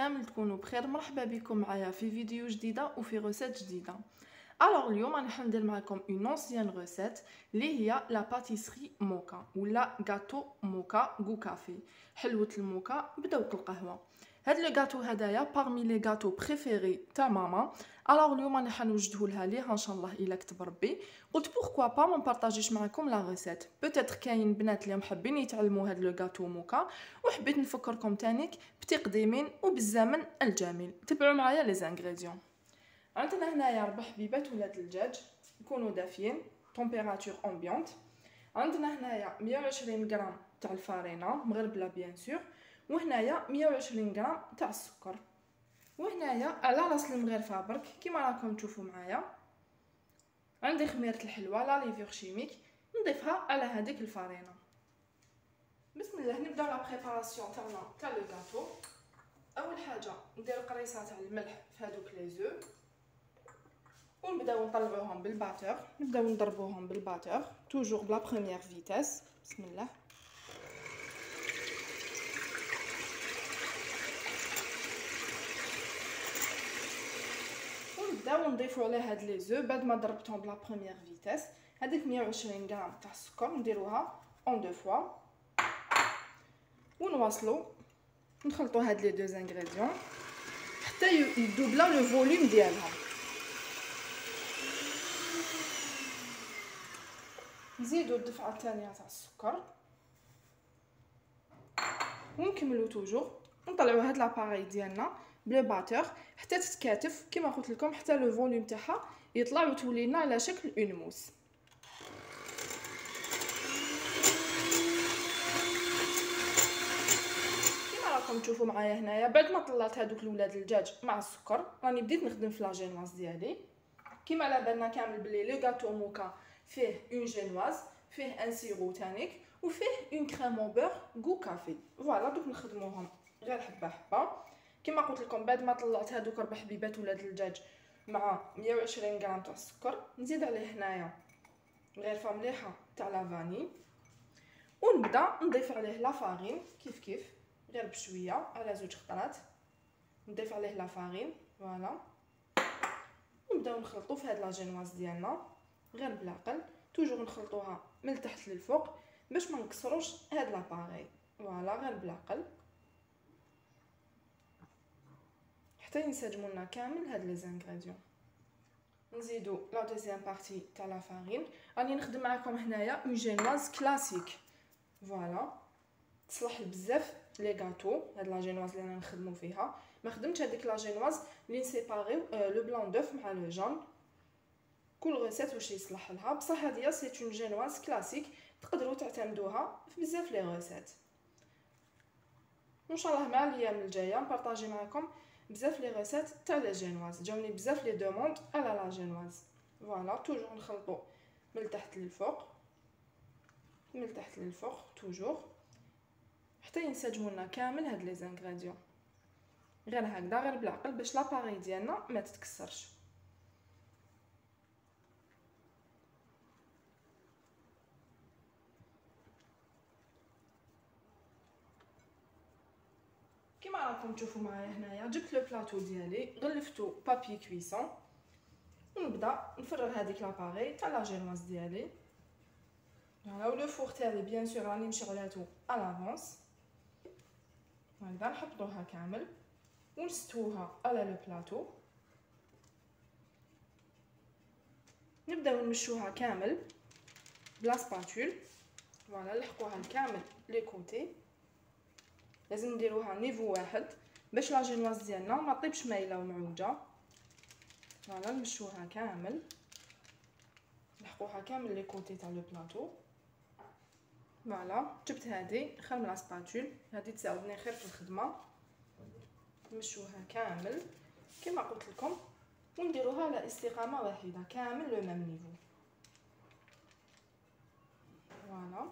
كامل تكونوا بخير. مرحبا بكم معايا في فيديو جديده وفي روسيت جديده. الوغ اليوم راح ندير معكم اون اونسيان روسيت اللي هي لا باتيسري موكا ولا غاتو موكا غو كافي، حلوه الموكا بدوق القهوه. هاد لو غاتو هدايا بارمي لي غاتو بريفيري تاع ماما. الوغ اليوم راح نوجدوه لها ليها ان شاء الله الا كتب ربي. قلت بوركوا با ما نبارطاجيش معكم لا ريسيت، بوتيتر كاين بنات اللي محبين يتعلموا هاد لو غاتو موكا، وحبيت نفكركم تانيك بتقديم وبالزمن الجميل. تبعوا معايا لي زانغريديون. عندنا هنايا 4 حبيبات ولاد الدجاج يكونوا دافيين تمبيراتور امبيونت. عندنا هنايا 120 غرام تاع الفارينه مغربله بيان سور، وهنايا 120 غرام تاع السكر، وهنايا على راس المغرفه برك كيما راكم تشوفوا معايا عندي خميره الحلوى لا ليفور شيميك نضيفها على هذيك الفارينه. بسم الله نبداو لا بريباراسيون تاعنا تاع لو غاتو. اول حاجه ندير قريصه تاع الملح في هذوك لي زو ونبداو نطلعوهم بالباتور، نبداو نضربوهم بالباتور توجور بلا بروميير فيتاس. بسم الله. ونبداو نضيفو على هاد لي زو بعد ما ضربتهم بلا بروميير فيتاس هذيك 120 غرام تاع السكر نديروها اون دو فوا، ونواصلو نخلطو هاد لي دو زانغريديون حتى يدوبلا لو فوليوم ديالهم. نزيدو الدفعه الثانيه تاع السكر ونكملو توجور نطلعو هاد لاباري ديالنا بلو باتور حتى تتكاتف كما قلت لكم، حتى لو فوليوم تاعها يطلع وتولي لنا على شكل اون موس. كما راكم تشوفوا معايا هنايا بعد ما طلعت هادوك الولاد الدجاج مع السكر راني بديت نخدم في لا جينواز ديالي. كما على بالنا كامل بلي لو غاتو موكا فيه اون جينواز، فيه ان سيرو تانيك، وفيه اون كريم او بور غو كافي. فوالا دوك نخدموهم غير حبه حبه. كما قلت لكم بعد ما طلعت هادوك 4 حبيبات ولاد الدجاج مع 120 غرام تاع السكر نزيد عليه هنايا غرفه مليحه تاع لا فاني، ونبدا نضيف عليه لا فارين كيف غير بشويه على 2 خطرات نضيف عليه لا فارين. فوالا نبداو نخلطو في هاد لا جينواز ديالنا غير بالعقل، توجور نخلطوها من التحت للفوق باش ما نكسروش هاد لاباري. فوالا غير بالعقل حتى ينسجموا لنا كامل هاد لي زانغريديون. نزيدو لا دوزيام بارتي تاع لا فارين. راني نخدم معكم هنايا اون جينواز كلاسيك، فوالا تصلح بزاف لي غاتو. هاد لا جينواز اللي انا نخدمو فيها ما خدمتش هذيك لا جينواز اللي نسيباريو لو بلان دوف مع لو جون. كل ريسيت واش يصلح لها، بصح هذه سي اون جينواز كلاسيك تقدروا تعتمدوها في بزاف لي ريسيت. ان شاء الله مع الايام الجايه نبارطاجي معكم بزاف لي ريسيت تاع لي جينواز. جاوني بزاف لي دوموند على لا جينواز. فوالا توجور نخلطو من التحت للفوق من التحت للفوق توجور حتى ينسجموا لنا كامل هاد لي زانغريديون غير هكذا غير بالعقل باش لاباري ديالنا ما تتكسرش. كما راكم تشوفوا معايا هنايا جبت لو بلاطو ديالي غلفتو بابي كويسون ونبدا نفرغ هذيك لاباري تاع لا جينواز ديالي. فوالا ولو فور تاعي بيان سور راني مشعلاتو على لافونس. هكذا نحطوها كامل ونستوها على لو بلاطو. نبداو نمشوها كامل بلا سباتول. فوالا نلحقوها كامل لي كوتي، لازم نديروها نيفو واحد باش لا جينواز ديالنا ما طيبش مايله ومعوجه. فوالا نمشوها كامل نلحقوها كامل لي كوتي تاع لو بلاطو. فوالا جبت هذه خير من لا سباتول، هذه تساعدني خير في الخدمه. نمشوها كامل كما قلت لكم ونديروها على استقامه واحده كامل لو ميم نيفو. فوالا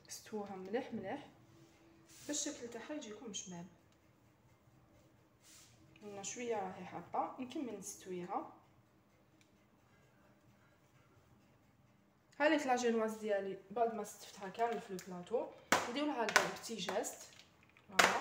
ستوها مليح باش الشكل تاعها يجيكم شباب. قلنا شويه راهي حاطه نكمل نستويها. هذيك لا جينواز ديالي بعد ما استفتها كامل في البلاطو ندير لها هكا بتي جيست. فوالا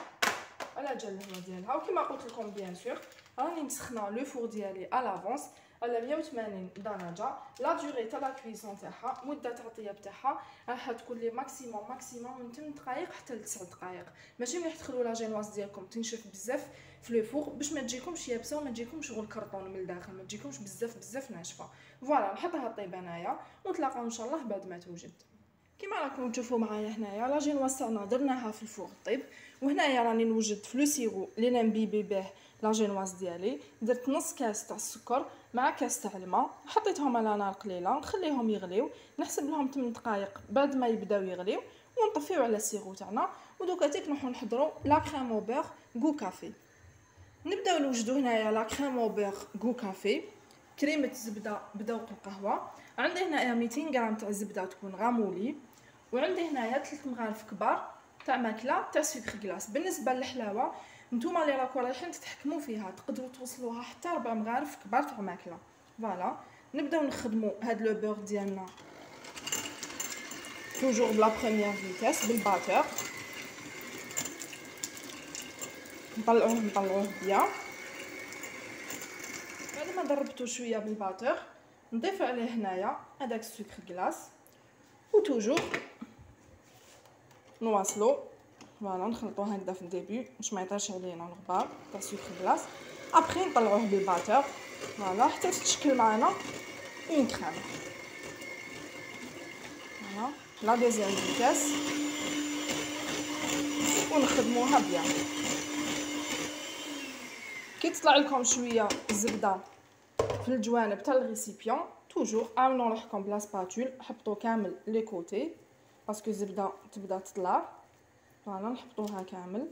على جال الهواء ديالها. وكما قلت لكم بيان سور راني مسخنه لو فور ديالي على لافونس على 180 درجه. لا دوري تاع لا كويسون تاعها مده التغطيه تاعها راح تكون لي ماكسيموم من 8 دقائق حتى ل 9 دقائق. ماشي ملي تدخلوا لا جينواز ديالكم تنشف بزاف في لو فور باش ما تجيكمش يابسه وما تجيكمش شغل كرطون من الداخل، ما تجيكمش بزاف ناشفه. فوالا نحطها طيب انايا ونتلاقاو ان شاء الله بعد ما توجد. كما راكم تشوفوا معايا هنايا لا جينواز تاعنا درناها في الفور طيب. وهنايا راني نوجد في لو سيرو اللي نمبيبي به لا جينواز ديالي. درت نص كاس تاع السكر مع كاس تاع الماء، حطيتهم على نار قليله نخليهم يغليو، نحسب لهم 8 دقائق بعد ما يبداو يغليو ونطفيو على السيرو تاعنا. ودوكا تيك نروحو نحضروا لا كريم او بيغ غو كافي. نبداو نوجدوا هنايا لا كريم او بيغ غو كافي، كريمه الزبده بذوق القهوه. عندي هنايا 200 غرام تاع الزبده تكون غامولي، وعندي هنايا 3 مغارف كبار تاع ماكله تاع سكر كلاص. بالنسبه للحلاوه نتوما اللي راكم رايحين تتحكموا فيها تقدروا توصلوها حتى 4 مغارف كبار تاع ماكله. فوالا نبداو نخدموا هاد لو بور ديالنا توجور بلا بروميير فيتاس بالباتور. نطلعوه بيان. بعد ما ضربتو شويه بالباتور نضيف عليه هنايا هذاك السكر كلاص وتوجور نواصلو. فوالا نخلطوه هكذا في الديبي باش ما يطيرش علينا الغبار تاع السكر كلاص. ابري نطلعوه بالباتور فوالا حتى تتشكل معنا اون كريم. فوالا لا دوزيام فيتاس ونخدموها بيان. كي تطلع لكم شويه الزبده في الجوانب تاع الريسيبيون توجور عاونوا روحكم بلا سباتول، حطوا كامل لي كوتي باسكو الزبده تبدا تطلع. فوالا نحطوها كامل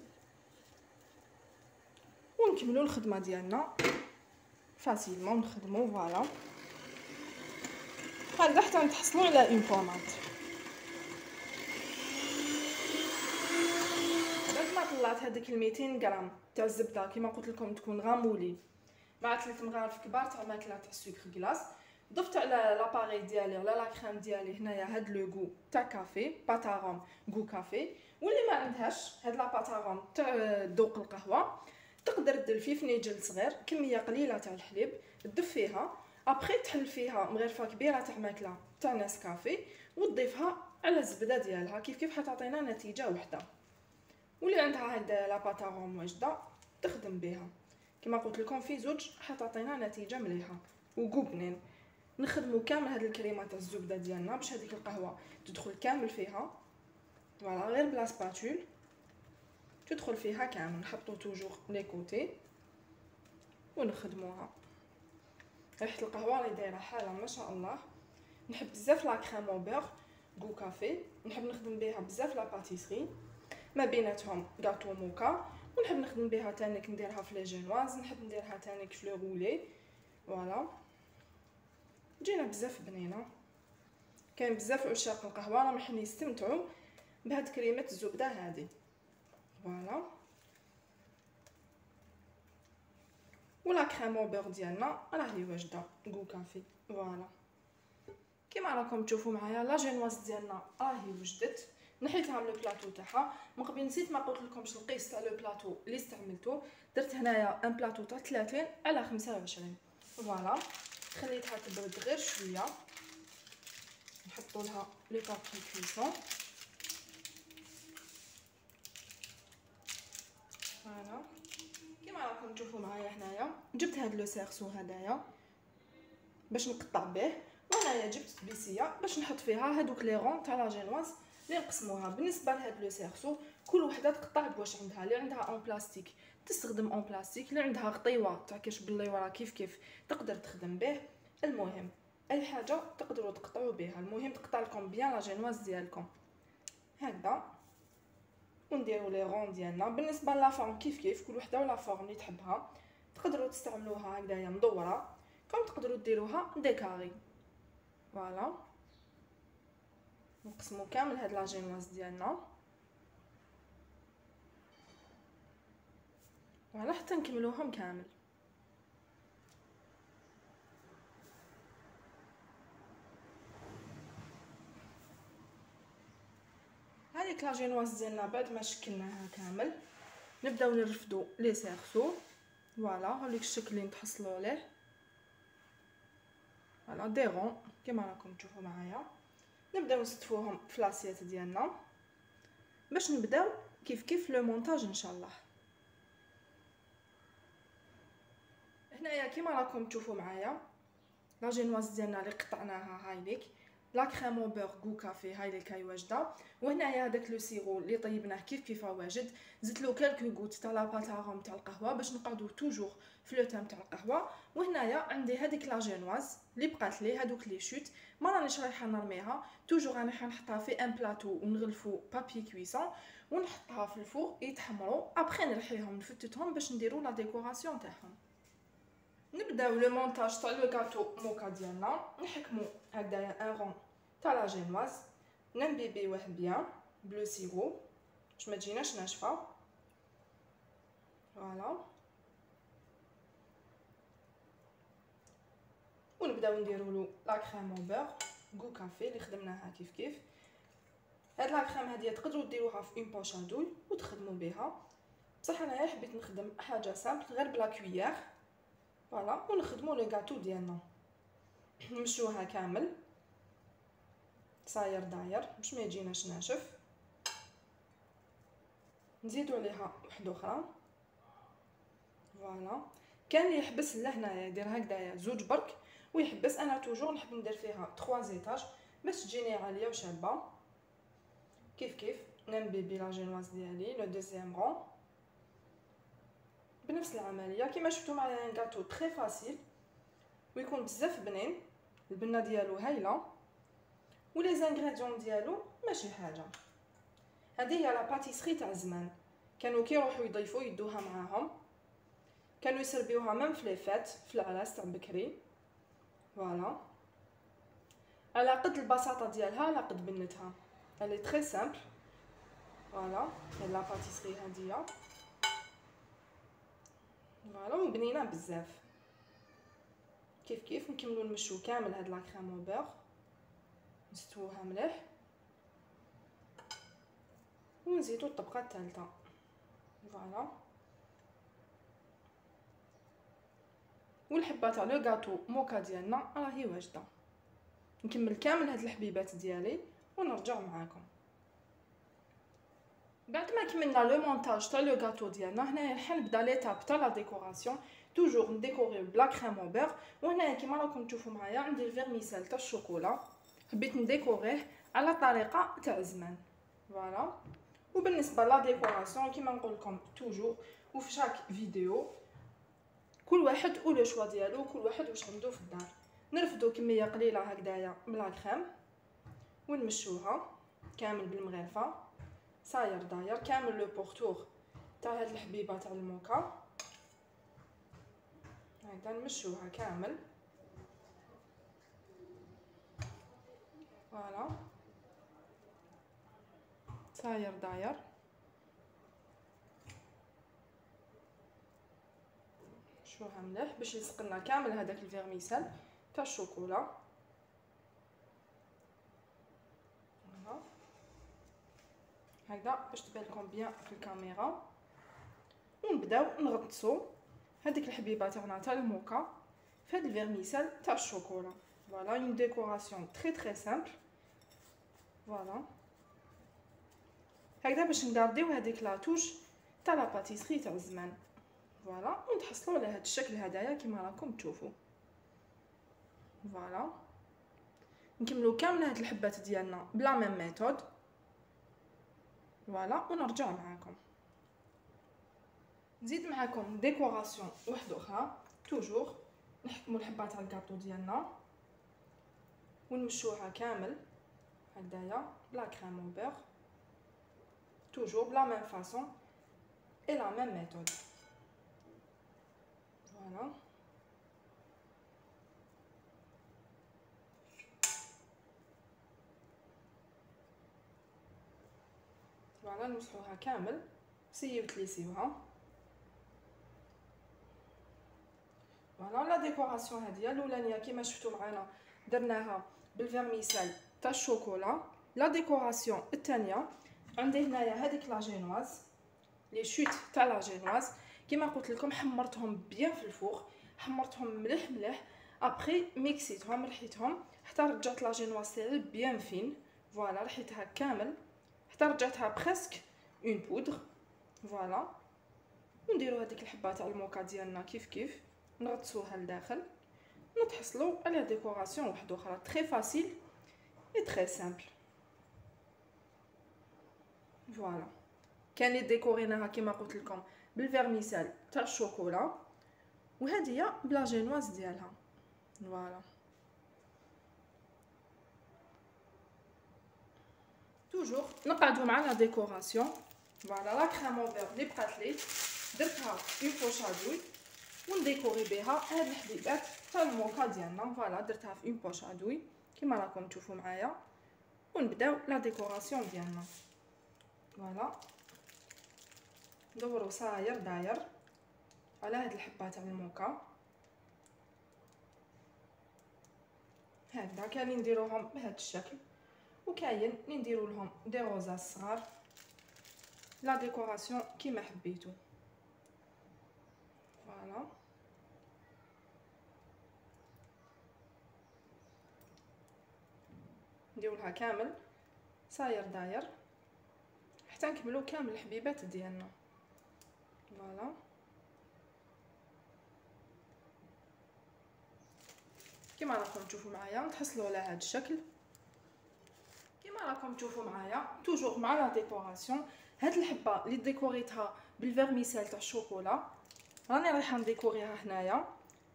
ونكملوا الخدمه ديالنا فاسيلمون نخدموا. فوالا هكذا حتى نتحصلوا على اون بوماد. بعد ما طلعت هذيك 200 غرام تاع الزبده كما قلت لكم تكون غامولي مع 3 مغارف كبار تاع ماكله تاع السكر كلاص، ضفت على لاباري ديالي على لا كريم ديالي هنايا هاد لو غو تاع كافي باتاغون غو كافي. واللي ما عندهاش هاد لا باتاغون تاع ذوق القهوه تقدر دير في فنيجل صغير كميه قليله تاع الحليب تدفيها، ابري تحل فيها مغرفه كبيره تاع ماكله تاع نسكافي وتضيفها على الزبده ديالها كيف حتعطينا نتيجه وحده. واللي عندها هاد لا باتاغون واجده تخدم بها كما قلت لكم في زوج حتعطينا نتيجه مليحه وغو بنين. نخدموا كامل هاد الكريمه تاع الزبده ديالنا باش هذيك القهوه تدخل كامل فيها. فوالا غير بلا سباتول تدخل فيها كامل. نحطو توجور لي كوتي ونخدموها. ريحه القهوه راهي دايره حاله ما شاء الله. نحب بزاف لا كريم او بيغ غو كافي، نحب نخدم بها بزاف لا باتيسري ما بيناتهم غاتو موكا، ونحب نخدم بها تانيك نديرها في لي جينواز، نحب نديرها تانيك في لو رولي. فوالا جينا بزاف بنينه. كاين بزاف عشاق القهوه راهم يستمتعوا بهاد كريمه الزبده هذه. فوالا ولا كريم او بيغ ديالنا راهي واجده غو كافي. فوالا كيما راكم تشوفوا معايا لا جينواز ديالنا راهي وجدت. نحيتها من البلاطو تاعها. من قبل نسيت ما قلت لكمش القيس تاع لو بلاطو اللي استعملته. درت هنايا ان بلاطو تاع 30 على 25. فوالا خليتها تبرد غير شويه. نحطوا لها لي بابي كويسون. فوالا كيما راكم تشوفوا معايا هنايا جبت هاد لو سيرسو هدايا باش نقطع به، وهنايا جبت بيسيه باش نحط فيها هادوك لي رون تاع لا جينواز اللي نقسموها. بالنسبه لهاد لو سيرسو كل وحده تقطع بواش عندها. اللي عندها اون بلاستيك تستخدم اون بلاستيك، اللي عندها غطيوه تاع كاش بالليوره كيف تقدر تخدم به. المهم اي حاجه تقدروا تقطعوا بها، المهم تقطع لكم بيان لا جينواز ديالكم هكذا. ونديروا لي رون ديالنا. بالنسبه لا فورم كيف كل وحده ولا فورم اللي تحبها. تقدروا تستعملوها هكذايا مدوره كم تقدروا ديروها ديكاري. فوالا نقسموا كامل هاد لا جينواز ديالنا. فوالا حتى نكملوهم كامل. هذيك لا جينواز ديالنا بعد ما شكلناها كامل نبداو نرفدو لي سيرسو. فوالا هذيك الشكل اللي نتحصلوا عليه. فوالا دي رون كما راكم تشوفوا معايا. نبداو نستفوهم في لاسيات ديالنا باش نبداو كيف لو مونتاج ان شاء الله. هنايا كما راكم تشوفوا معايا لا جينواز ديالنا اللي قطعناها هاي ليك، لا كريم او بور غو كافي هاي اللي كاي واجده، وهنايا هذاك لو سيرو اللي طيبناه كيف واجد. زدت له كالكو غوت تاع لا بات اروم تاع القهوه باش نقعدو توجور في لو تام تاع القهوه. وهنايا عندي هذيك لا جينواز اللي بقات لي، هذوك لي شوت ما رانيش رايحه نرميها، توجور راني حنحطها في ان بلاطو ونغلفو بابي كويسون ونحطها في الفور يتحمروا. ابخي نرحيهم نفتتهم باش نديرو لا ديكوراسيون تاعهم. نبداو لو مونتاج تاع لو غاتو موكا ديالنا. نحكمو هكذايا ان رون تاع لا جينواز، نمبيبيوه بيان بلو سيرو باش ما تجيناش ناشفه. فوالا ونبداو نديرولو لا كريم او بور غو كافي اللي خدمناها كيف. هاد لا كريم هادي تقدروا ديروها في اون بوش ادوي وتخدموا بها، بصح انايا حبيت نخدم حاجه سامبل غير بلا كويير. فوالا ونخدموا لو غاتو ديالنا، نمشوها كامل صاير داير باش ما يجيناش ناشف. نزيدو عليها وحده اخرى. فوالا كان اللي يحبس لهنايا يدير هكذايا زوج برك ويحبس، انا توجور نحب ندير فيها 3 ايطاج باش تجيني عاليه وشابه. كيف نمبيبي لا جينواز ديالي لو دوزيام رون بنفس العمليه كما شفتوا معايا. ان غاتو تري فاسيل ويكون بزاف بنين، البنه ديالو هايله ولي زانغريديون ديالو ماشي حاجه. هذه هي لا باتيسري تاع زمان، كانوا كيروحوا يضيفوا يدوها معاهم، كانوا يسربيوها ميم في لي فات في العراس تاع بكري. فوالا على قد البساطه ديالها على قد بنتها، elle est très simple. فوالا هاد لا باتيسري هاديه فوالا وبنينه بزاف. كيف نكملوا نمشوا كامل هاد لا كريم او بور، نستووها مليح ونزيدوا الطبقه الثالثه. فوالا والحبه تاع لو غاتو موكا ديالنا راهي واجده. نكمل كامل هاد الحبيبات ديالي ونرجع معاكم بعد ما كملنا لو مونتاج تاع لو غاتو ديالنا. هنايا حنبدا ليتاب تاع لا ديكوراسيون، توجور نديكوريو بلا كريم او بور. وهنايا كيما راكم تشوفوا معايا عندي الفيرميسيل تاع الشوكولا، حبيت نديكوريه على طريقه تاع زمان. فوالا وبالنسبه لا ديكوراسيون كيما نقول لكم توجور وفي شاك فيديو كل واحد او لو شوا ديالو، كل واحد واش عنده في الدار. نرفدو كميه قليله هكذايا من لا كريم ونمشوها كامل بالمغرفه صاير داير كامل لو بورتور تاع هاد الحبيبه تاع الموكا. هكذا نمشوها كامل. فوالا صاير داير شوها مليح باش يسقلنا كامل هذاك الفيرميسيل تاع الشوكولا. هكذا باش تبان لكم بيان في الكاميرا. ونبداو نغطسو هذيك الحبيبه تاعنا تاع الموكا في هذا الفيرميسيل تاع الشوكولا. فوالا اون ديكوراسيون تري سامبل. فوالا هكذا باش نغارديو هذيك لا توش تاع لا باتيسري تاع زمان. فوالا ونتحصلوا على هذا الشكل هدايا كما راكم تشوفوا. فوالا نكملوا كامل هاد الحبات ديالنا بلا ميم ميثود. فوالا ونرجع معاكم نزيد معاكم ديكوراسيون واحده اخرى. توجور نحكموا الحبه تاع الكاطو ديالنا ونمشوها كامل هكذايا بلا كريم او بور، توجور بلا ميم فاصون اي لا ميم ميثود. فوالا فوالا نمسحوها كامل سيو تليسيوها. فوالا لا ديكوراسيون هذه الاولانيه كما شفتوا معنا درناها بالفيرميسيل تاع الشوكولا. لا ديكوراسيون الثانيه عندي هنايا هذيك لا جينواز لي شوت تاع لا جينواز. كيما قلت لكم حمرتهم بيان في الفوق، حمرتهم مليح مليح. ابري ميكسيتهم رحيتهم حتى رجعت لا جينواز تاعي بيان فين. فوالا رحيتها كامل حتى رجعتها بريسك اون بودر. فوالا ونديرو هذيك الحبه تاع الموكا ديالنا كيف نغطسوها لداخل، نتحصلوا على ديكوراسيون واحده اخرى تري فاسيل اي تري سامبل. فوالا كان ديكوريناها كيما قلت لكم بالفيرميسال تاع الشوكولا، وهذه هي بلا جينواز ديالها. فوالا توجور نقعدوا مع لا ديكوراسيون. فوالا لا كريم او فير لي بقات لي درتها اون بوشادوي ونديكوري بها هاد الحبيبات تاع الموكا ديالنا. فوالا درتها في اون بوشادوي كيما راكم تشوفوا معايا، ونبداو لا ديكوراسيون ديالنا. فوالا ندورو صاير داير على هاد الحبه تاع الموكا هكذا. كاين نديروهم بهذا الشكل، وكاين اللي نديرو لهم دي روزا صغار. لا ديكوراسيون كيما حبيتو. فوالا نديرو لها كامل صاير داير حتى نكملو كامل الحبيبات ديالنا. فوالا كيما راكم تشوفوا معايا نتحصلوا على هذا الشكل. كيما راكم تشوفوا معايا توجور مع لا ديكوراسيون. هاد الحبه اللي ديكوريتها بالفيرميسال تاع الشوكولا راني رايحه نديكوريها هنايا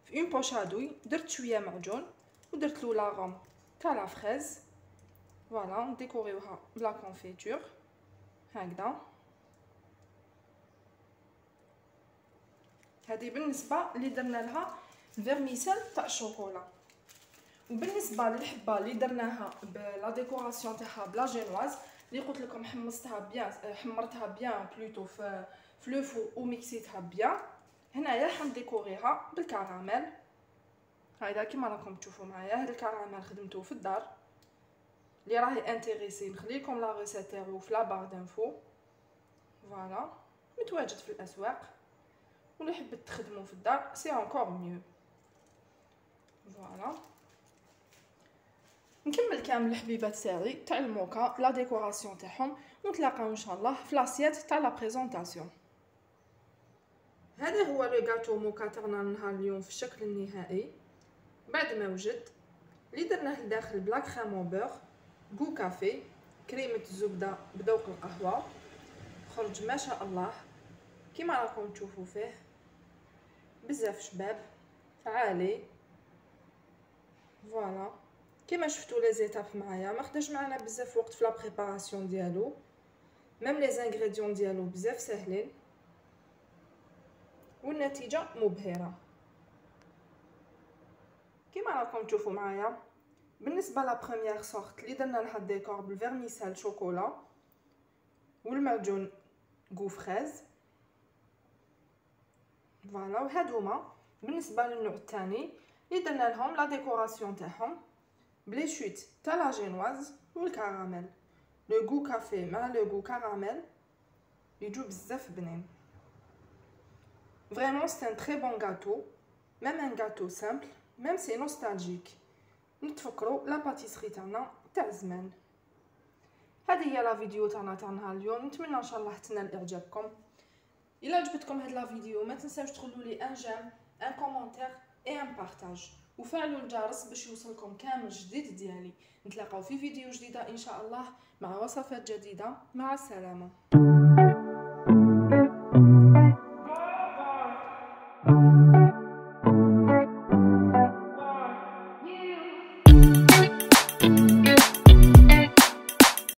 في اون بوشادوي. درت شويه معجون ودرت له لا غوم تاع لا فريز. فوالا نديكوريوها بلا كونفيتور هكذا. هذه بالنسبه اللي درنا لها الفيرميسال تاع الشوكولا. وبالنسبه للحبه اللي درناها بلا ديكوراسيون تاعها بلا جينواز اللي قلت لكم حمرتها بيان بلوتو في لو فور وميكسيتها بيان، هنايا حنديكوريها بالكراميل. هايدا كيما راكم تشوفوا معايا هذا الكراميل خدمته في الدار. اللي راهي انتريسي نخليكم لا ريسيت تاعو في لا بار دانفو. فوالا متواجد في الاسواق، واللي حبت تخدموا في الدار سي انكور ميو. فوالا نكمل كامل الحبيبات تاعي تاع الموكا لا ديكوراسيون تاعهم، ونتلاقاو ان شاء الله في لاسيات تاع لا بريزونطاسيون. هذا هو لو غاتو موكا تاعنا نهار اليوم في الشكل النهائي بعد ما وجد. اللي درناه لداخل بلا كريم او بور غو كافي، كريمه الزبده بذوق القهوه، خرج ما شاء الله كيما راكم تشوفوا فيه بزاف شباب عالي. فوالا كيما شفتوا لي زيتاب معايا ما خداش معنا بزاف وقت في لا بريباراسيون ديالو، ميم لي زانغريديون ديالو بزاف ساهلين والنتيجه مبهره كيما راكم تشوفوا معايا. بالنسبه لا بروميير سورت اللي درنا لها الديكور بالفيرميسال شوكولا والمعجون غو فريز. فوالا وهادوما بالنسبه للنوع الثاني اللي درنا لهم لا ديكوراسيون تاعهم بلي شوت تاع لا جينواز والكراميل. لو غو كافي مع لو غو كراميل يجو بزاف بنين. فريمون سي ان تري بون غاتو، ميم ان غاتو سامبل، ميم سي نوستالجيك. نتفكروا لا باتيسري تاعنا تاع زمان. هذه هي لا فيديو تاعنا تاع نهار اليوم. نتمنى ان شاء الله تنال اعجابكم. الا عجبتكم هاد لا فيديو ما تنساوش تخلوا لي ان جيم ان كومونتير اي ان بارطاج، وفعلوا الجرس باش يوصلكم كامل جديد ديالي. نتلاقاو في فيديو جديده ان شاء الله مع وصفات جديده. مع السلامه.